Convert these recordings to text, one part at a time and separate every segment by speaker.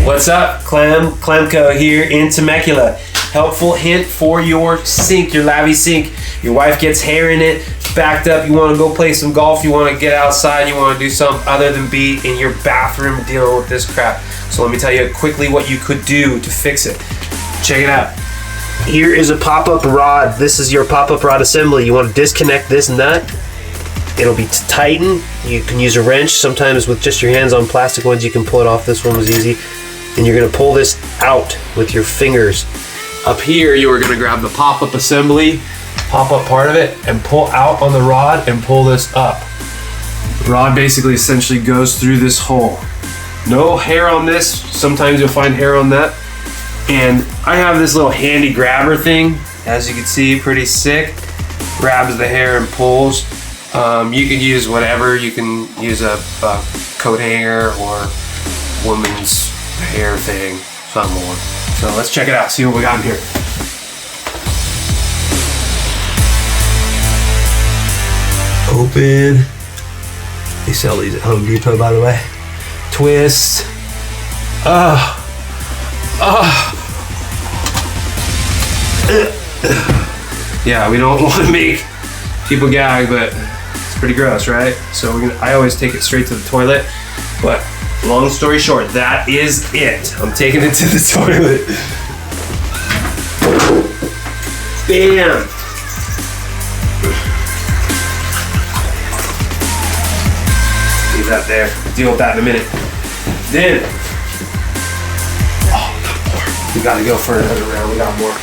Speaker 1: What's up? ClemCo here in Temecula. Helpful hint for your sink, your lavy sink. Your wife gets hair in it, backed up, you want to go play some golf, you want to get outside, you want to do something other than be in your bathroom dealing with this crap. So let me tell you quickly what you could do to fix it. Check it out. Here is a pop-up rod. This is your pop-up rod assembly. You want to disconnect this nut. It'll be tightened. You can use a wrench. Sometimes with just your hands on plastic ones, you can pull it off. This one was easy. And you're gonna pull this out with your fingers. Up here, you are gonna grab the pop-up assembly, pop-up part of it, and pull out on the rod and pull this up. The rod basically essentially goes through this hole. No hair on this. Sometimes you'll find hair on that. And I have this little handy grabber thing. As you can see, pretty sick. Grabs the hair and pulls. You can use whatever. You can use a coat hanger or woman's hair thing, something more. So let's check it out, see what we got in here. Open. They sell these at Home Depot, by the way. Twist. Yeah, we don't want to make people gag, but it's pretty gross, right? So I always take it straight to the toilet, but long story short, that is it. I'm taking it to the toilet. Bam! Leave that there. Deal with that in a minute. Then, oh, got more. We gotta go for another round. We got more.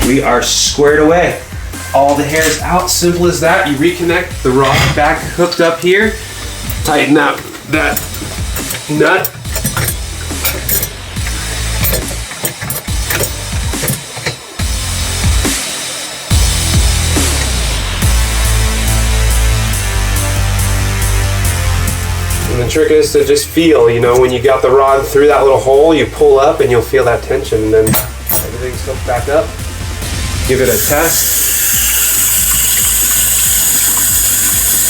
Speaker 1: We are squared away. All the hair is out, simple as that. You reconnect the rod back hooked up here, tighten up that nut. And the trick is to just feel, you know, when you got the rod through that little hole, you pull up and you'll feel that tension, and then everything's hooked back up. Give it a test.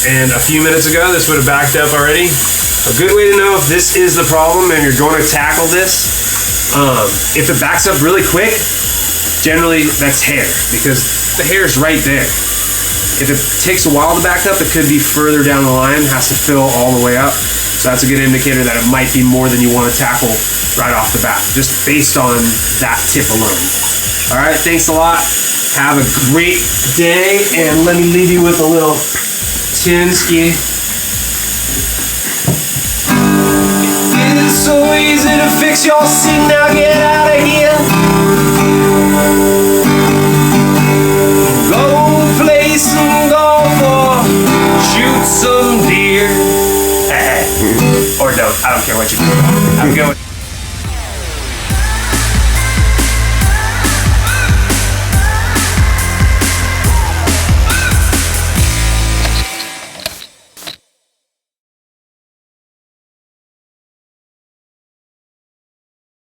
Speaker 1: And a few minutes ago, this would have backed up already. A good way to know if this is the problem and you're going to tackle this, if it backs up really quick, generally that's hair, because the hair is right there. If it takes a while to back up, it could be further down the line, has to fill all the way up. So that's a good indicator that it might be more than you want to tackle right off the bat, just based on that tip alone. All right, thanks a lot. Have a great day, and let me leave you with a little Tinsky. It is so easy to fix your sink, now get out of here. Go play some golf or shoot some deer. Or don't, I don't care what you do. I'm going.